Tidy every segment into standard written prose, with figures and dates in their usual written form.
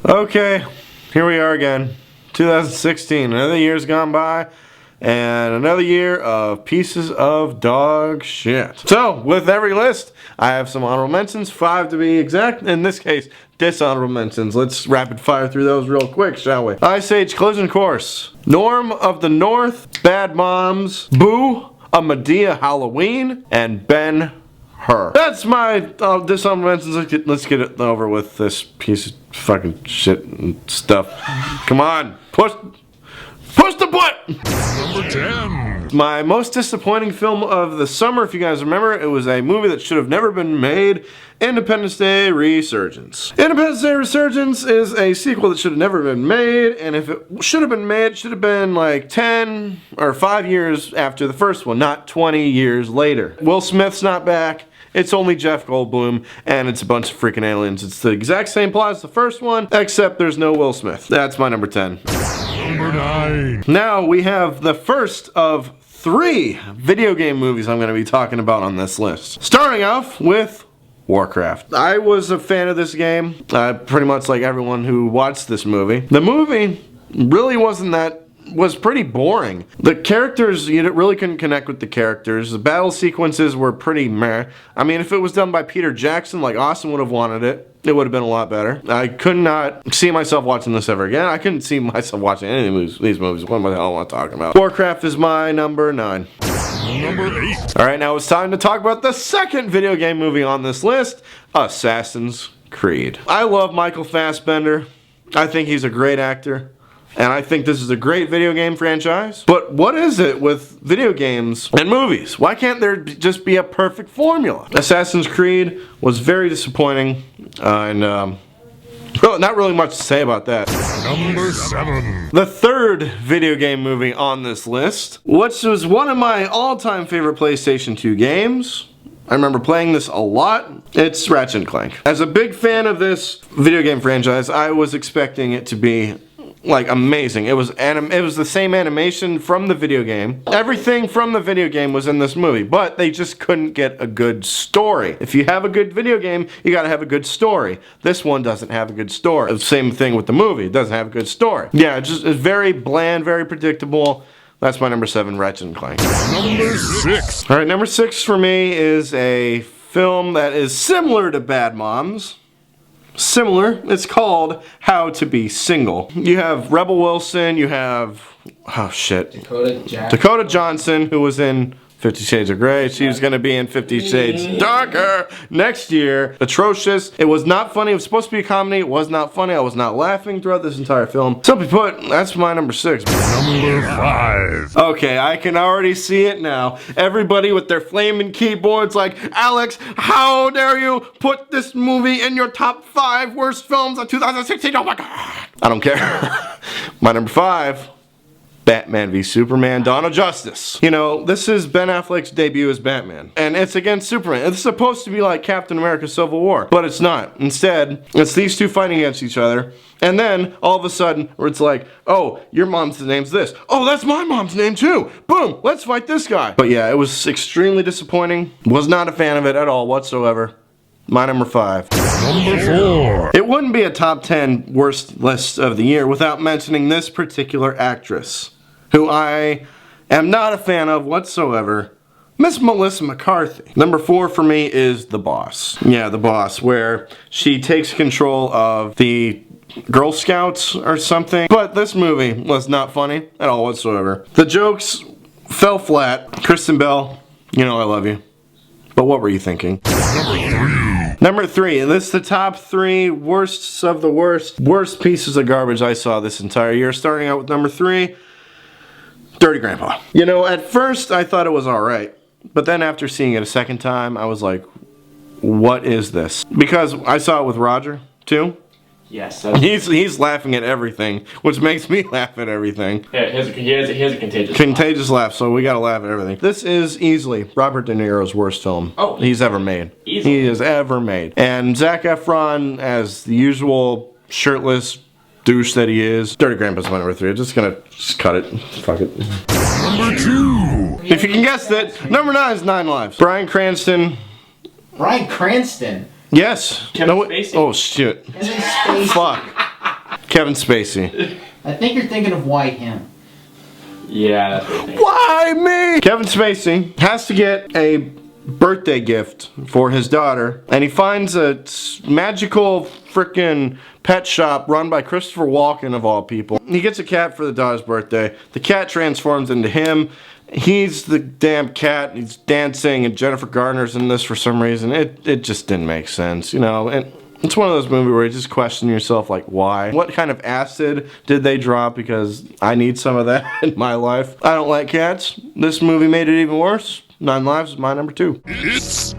Okay, here we are again. 2016, another year's gone by, and another year of pieces of dog shit. So, with every list, I have some honorable mentions, 5 to be exact. In this case, dishonorable mentions. Let's rapid fire through those real quick, shall we? Ice Age Collision Course, Norm of the North, Bad Moms, Boo, A Medea Halloween, and Ben-Hur. That's my dishonorable mentions. Let's get it over with this piece of fucking shit and stuff. Come on, push the button! Number 10. My most disappointing film of the summer, if you guys remember, it was a movie that should have never been made. Independence Day Resurgence. Independence Day Resurgence is a sequel that should have never been made, and if it should have been made, it should have been like 10 or 5 years after the first one, not 20 years later. Will Smith's not back. It's only Jeff Goldblum, and it's a bunch of freaking aliens. It's the exact same plot as the first one, except there's no Will Smith. That's my number 10. Number 9. Now we have the first of 3 video game movies I'm going to be talking about on this list. Starting off with Warcraft. I was a fan of this game, pretty much like everyone who watched this movie. The movie really was pretty boring. The characters, you really couldn't connect with the characters. The battle sequences were pretty meh. I mean, if it was done by Peter Jackson, like Austin would have wanted it, it would have been a lot better. I could not see myself watching this ever again. I couldn't see myself watching any of these movies. What the hell am I talking about? Warcraft is my number 9. Number 8. Alright, now it's time to talk about the second video game movie on this list, Assassin's Creed. I love Michael Fassbender. I think he's a great actor. And I think this is a great video game franchise. But what is it with video games and movies? Why can't there just be a perfect formula? Assassin's Creed was very disappointing. Not really much to say about that. Number 7. The third video game movie on this list, which was one of my all-time favorite PlayStation 2 games. I remember playing this a lot. It's Ratchet Clank. As a big fan of this video game franchise, I was expecting it to be like amazing. It was the same animation from the video game. Everything from the video game was in this movie, but they just couldn't get a good story. If you have a good video game, you gotta have a good story. This one doesn't have a good story. The same thing with the movie. It doesn't have a good story. Yeah, it's very bland, very predictable. That's my number 7, Ratchet Clank. Number 6. Alright, number 6 for me is a film that is similar to Bad Moms. Similar. It's called How to Be Single. You have Rebel Wilson, you have, oh shit, Dakota Johnson, who was in 50 Shades of Grey. She was going to be in 50 Shades Darker next year. Atrocious. It was not funny. It was supposed to be a comedy. It was not funny. I was not laughing throughout this entire film. Simply put, that's my number 6. Number 5. Okay, I can already see it now. Everybody with their flaming keyboards like, Alex, how dare you put this movie in your top 5 worst films of 2016? Oh my god. I don't care. My number 5. Batman v Superman, Dawn of Justice. You know, this is Ben Affleck's debut as Batman. And it's against Superman. It's supposed to be like Captain America Civil War, but it's not. Instead, it's these two fighting against each other. And then, all of a sudden, it's like, oh, your mom's name's this. Oh, that's my mom's name too. Boom, let's fight this guy. But yeah, it was extremely disappointing. Was not a fan of it at all whatsoever. My number 5. Number 4. It wouldn't be a top 10 worst list of the year without mentioning this particular actress, who I am not a fan of whatsoever, Miss Melissa McCarthy. Number 4 for me is The Boss. Yeah, The Boss, where she takes control of the Girl Scouts or something. But this movie was not funny at all whatsoever. The jokes fell flat. Kristen Bell, you know I love you. But what were you thinking? Number 3, and this is the top 3 worsts of the worst pieces of garbage I saw this entire year. Starting out with number 3. Dirty Grandpa. You know, at first I thought it was alright, but then after seeing it a second time, I was like, what is this? Because I saw it with Roger, too. Yes. He's laughing at everything, which makes me laugh at everything. Yeah, he has a contagious laugh, so we gotta laugh at everything. This is easily Robert De Niro's worst film he's ever made. Easily. He has ever made. And Zac Efron, as the usual shirtless douche that he is. Dirty Grandpa's my number 3. I'm just gonna cut it. Fuck it. Number 2. If you can guess it, number 9 is 9 Lives. Bryan Cranston. Bryan Cranston? Yes. Kevin Spacey. Oh shit. Kevin Spacey. Fuck. Kevin Spacey. I think you're thinking of why him. Yeah. That's what I think. Why me? Kevin Spacey has to get a birthday gift for his daughter, and he finds a magical frickin' pet shop run by Christopher Walken of all people. He gets a cat for the daughter's birthday. The cat transforms into him. He's the damn cat. He's dancing, and Jennifer Garner's in this for some reason. It just didn't make sense, you know. And it's one of those movies where you just question yourself, like, why? What kind of acid did they drop? Because I need some of that in my life. I don't like cats. This movie made it even worse. 9 Lives is my number 2. It's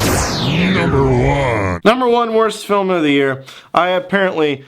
number 1. Number 1 worst film of the year. I apparently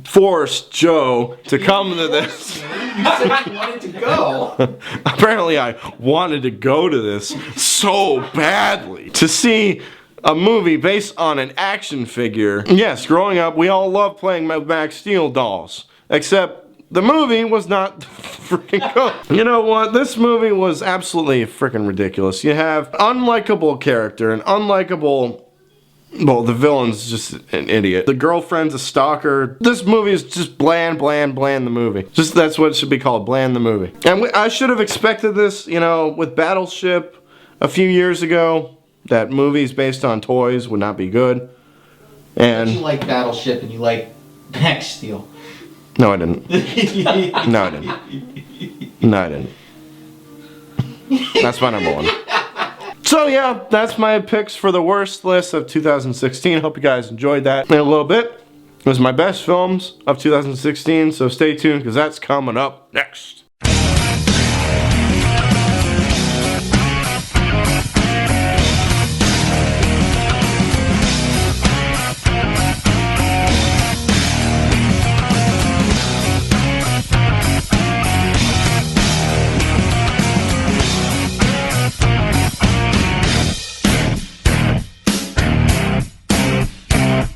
forced Joe to come to this. You said you wanted to go. Apparently I wanted to go to this so badly. To see a movie based on an action figure. Yes, growing up, we all loved playing with Max Steel dolls. Except the movie was not freaking good. You know what? This movie was absolutely freaking ridiculous. You have unlikable character, an unlikable... Well, the villain's just an idiot. The girlfriend's a stalker. This movie is just bland, bland, bland the movie. Just that's what it should be called, bland the movie. And I should have expected this, you know, with Battleship a few years ago. That movies based on toys would not be good. You And like Battleship and you like Max Steel. no, I didn't. No, I didn't. No, I didn't. That's my number 1. So yeah, that's my picks for the worst list of 2016. Hope you guys enjoyed that. In a little bit, it was my best films of 2016, so stay tuned because that's coming up next.